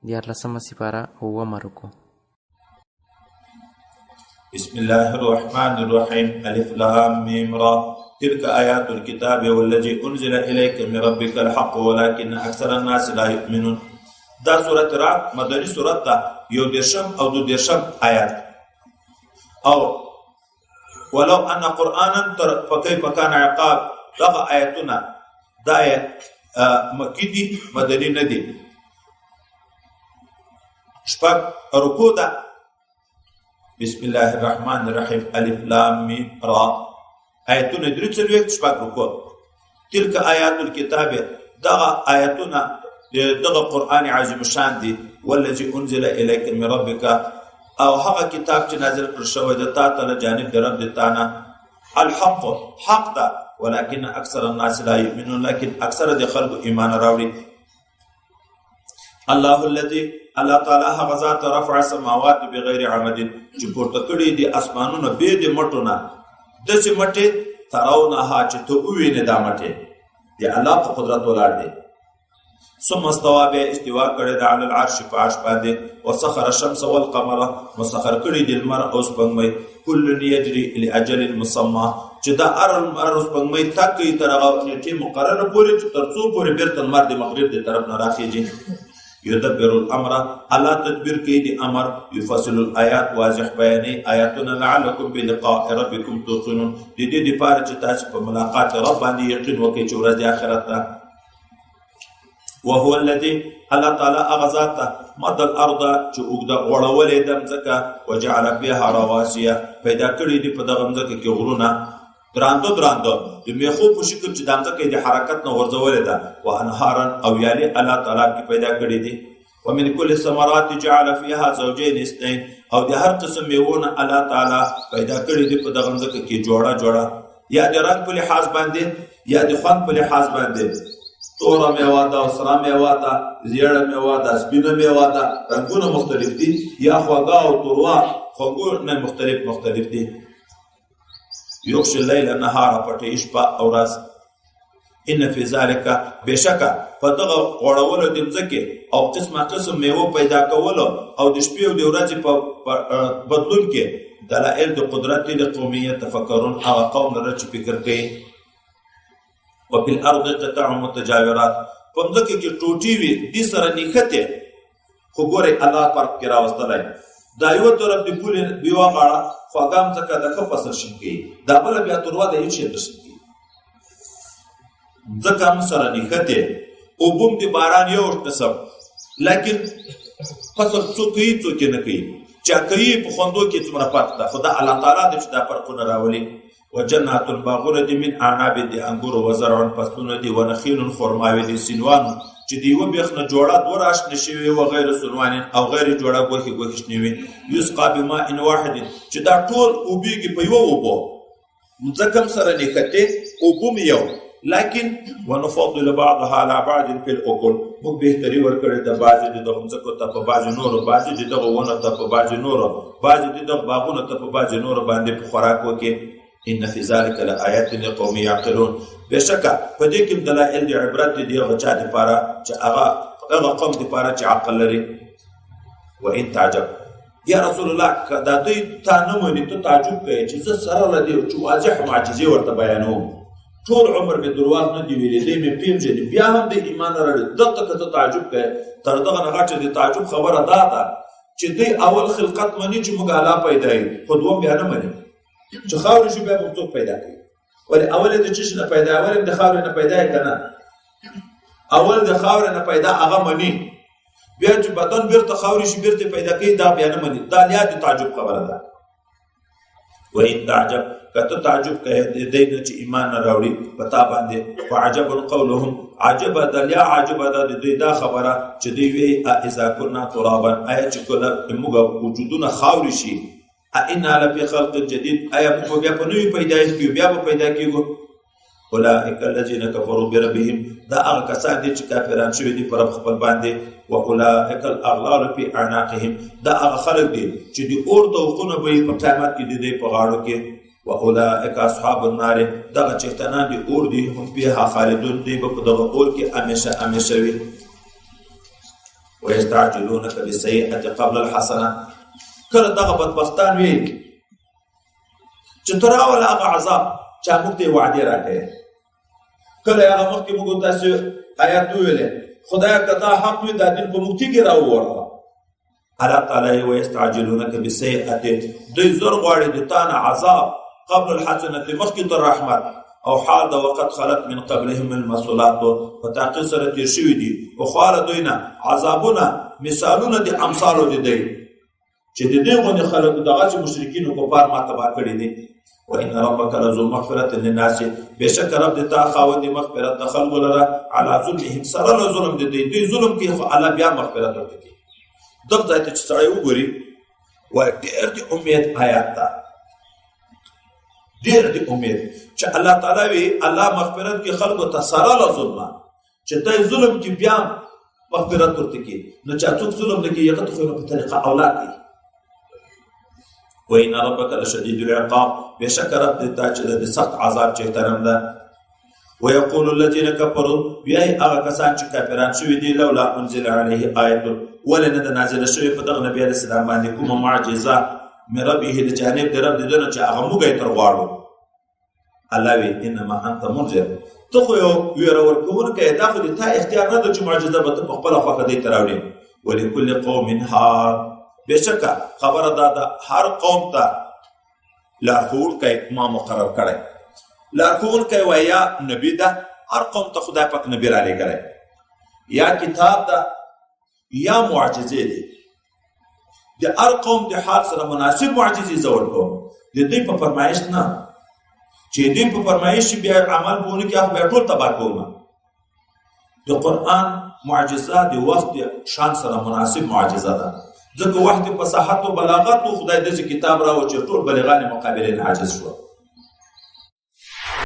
14مه سپاره 9 رکوع. بسم الله الرحمن الرحيم ألف لام ميم را تلك آيات الكتاب والذي أنزل إليك من ربك الحق ولكن أكثر الناس لا يؤمنون. دا سورة را مدني سورة دا يو درشم أو دو درشم آيات أو ولو أن قرآنا فكيف كان عقاب. دغه آياتنا دا مکی دي مدني ندي. شپږ رکوع دا بسم الله الرحمن الرحيم ألف لام ميم را آياتنا درې څلوېښت شپږ رکوع. تلك آيات الكتاب دغه آياتنا دغه قرآن عظیم شان دي. والذي أنزل إليك من ربك او هغه کتاب چې نازل کړ شوی د تا ته له جانب د رب د تا نه الحق حق ده ولكن اکثر الناس لا يؤمنون لكن اکثر د خلکو ایمان راوړي. الله الذي الله تعالی هغه ذات رفع السماوات بغیر عمد چې پورته کړي دي اسمانونه به د مټو نه داسې مټې ترونها چې ته ووینې دا مټې د الله په قدرت ولاړ دي. ثم استوى به استواء کړي د علی العرش په عرش باندې وسخر الشمس والقمر مسخر کړي د لمر او سپوږمۍ كل يجري لاجل مسمى چې دا ار سپوږمۍ تکي تر هغه نیټه مقرره پورې چې ترڅو پورې بیرته لمر د مغرب د طرف نه راخیږي. يدبر الامر الله تدبیر کوي د امر يفصل الآيات واضح بیانې آیاتنا لعلكم بلقاء ربكم توقنون د دې لپاره چې تاسو په ملاقات رب باندې یقین وکړئ چې ورځ آخرت ده. وهو الذي الله تعالى اغذات مد الارض چې اوږده غوړولې د مځکه وجعل فيها رواسي پیدا کړې دي په دغه مځکه کې غرونه دراندو د میخو په شکل چې د مځکه د حرکت نه ورځولې ده وانهارا او یالي الله تعالی کې پیدا کړې دي. ومن كل الثمرات جعل فيها زوجين اثنين او د هر قسم میوونه الله تعالی پیدا کړې دي په دغه مځکه کې جوړه یا د رنگ په لحاظ باندې یا د خوند په لحاظ باندې. تورا میوه ده او سره میوه ده زیړه میوه ده سپینه میوه ده رنګونه مختلف دي یا خواږه او توروا خوږونه مختلف دي. یغشي الليل النهار پټې شپه او ورځ. ان فی ذلک بشکا فدغه غوړولو د مځکې او قسم میوه پیدا کولو او د شپې او د ورځې په بدلون کې دلائل د قدرت د قومیت تفکرون او قوم لري چې فکر کوي. وفي الارض قطع متجاورات پمځکه کې ټوټي وي دي سره نښته خو ګوره الله پر کې راوستلای دا یو طرف دی پوله دیوا غاړه خواګام څخه د خپسر شي دا بل بیا تروا د هیڅ شي ځکه هم سره نښته او بوم دی باران یو قسم لیکن فصل څوک نه کوي چا کوي په خوندو کې څومره پات ده خدا الله تعالی دې دا فرقونه راولي. وجنات الباغونه دي من اعناب دي انګور و زرع فصلونه دي ونخيل خرماوي دي سنوان چې دی و بيخنه جوړه دوراش نشوي و غیر سنوان او غیر جوړه غوخي شنوي يسقى بماء واحد چې دا ټول او بيږي په یو وبو مځکم سره نکته او بوم یو لكن ونفضل بعضها على بعض في الاكل مو بهتري ورکړه د بعضي د مځکو ته په بعضي نور بعضي د غونه ته په بعضي نور بعضي د باغونو ته په بعضي نور باندې په خوراکو کې. ان في ذلك لآيات لقوم يعقلون بشکه په دې کې دلایل د عبرت دي او چا د پاره چې هغه قوم د پاره چې عقل لري. وان تعجب یا رسول الله کدا دوی تا نه مونږ ته تعجب کوي چې زه سره لدی چې واضح معجزه ورته بیانوم ټول عمر به درواز نه دی ویلې دې مې پیژنې بیا هم د ایمان لري دغه ته تعجب کوي تر دغه نه غاټه د تعجب خبره ده چې دوی اول خلقت مني چې موږ الله پیدا یې خو دوم بیا نه مني چې خاورې شو بیا مخلوق پیدا کوي ولی اول د چیش نه پیدا اول د خاورې نه پیدا کنه اول د خاورې نه پیدا هغه مني بیا چې بدن بیرته خاورې شي بیرته پیدا کوي دا بیا نه مني دا لیا د تعجب خبره ده. وان تعجب کته تعجب کوي د دې چې ایمان نه راوړي پتا باندې فعجب قولهم عجب دلیا عجب د دې دا خبره چې دی وی اذا كنا ترابا اي چې کله موږ وجودونه خاورې شي ان لفي خلق جديد ایا په بیا په نوې پیدایش کې بیا په پیدا کېږي. اولئک الذين كفروا بربهم دا هغه کسان دي چې کافران شوي دي پر خپل باندې. واولئک الاغلال في اعناقهم دا هغه خلک دي چې د اور توقونه به په قیامت کې دي په غاړو کې. واولئک اصحاب النار دا چې تنان دي اور دي هم په خالدون دي په دغه اور کې همیشه وي. ويستعجلونك بالسيئة قبل الحسنة. کله دغه بدبختان وي چې ته راوله هغه عذاب چا موږ ته وعدې راکړې. کله هغه مخکې موږ تاسو آیات وویلې خدایه که دا حق وي دا دین په موږ تیږې راووړه. الله تعالی ويستعجلونك بالسيئة دوی زر غواړي د تا نه عذاب قبل الحسنة مخکې تر رحمت او حال دا وقت خلق من قبلهم المثلات په تحقیق سره تیر شوي دي پخوا له دوی نه عذابونه مثالونه د امثالو د دی چې د دې غوندې خلکو دغسې مشرکین او کفار ما تباه کړي دي. وان ربک لذو مغفرة للناس بېشکه رب د تا خاوند مغفرت د خلکو لره علی ظلمهم سره له ظلم د دوی ظلم کوي خو الله بیا مغفرت ورته کوي. دغه ځای ته چې سړی وګوري وایي ډېر د امید آیات ده، ډېر د امید چې الله تعالی وي الله مغفرت کې خلکو ته سره له ظلمه چې ته ظلم کې بیا مغفرت ورته کوي. نو چې څوک ظلم نه کوي هغه ته خو په طریقه اولاد کوي. وإن ربك لشديد العقاب بشكر رب دتا د سخت عذاب چهترم ده. ويقول الذين كفروا بأي أغا چې کافران شوي دي لولا أنزل عليه آية ولن د نازل شوي په دغه نبی عليه السلام باندې کومه معجزه من ربه د جانب د رب دنه چې هغه موږ یې تر غواړو. الله وی انما انت منذر ته خو یو ویره ورکوونکی دا خو د تا اختیار نه ده چې معجزه به ته په خپله خوښه دی ته راوړې. ولکل قوم هاد بشکه خبره دا ده هر قوم ته لارښوونکی ما مقرر کړی. لارښوونکی وایي یا نبي ده، هر قوم ته خدای پاک نبي رالیږلی، یا کتاب ده یا معجزې دي. د هر قوم د حال سره مناسب معجزې زه ورکوم، د دوی په فرمایش نه چې دوی په فرمایش بیا عمل به ونه کړي هغه بیا ټول تباه کوم. د قرآن معجزه د وخت شان سره مناسب معجزه ده، ځکه وخت فصاحت او بلاغت خدای دې کتاب راوړي چې ټول بلیغان مقابلین عاجز شو.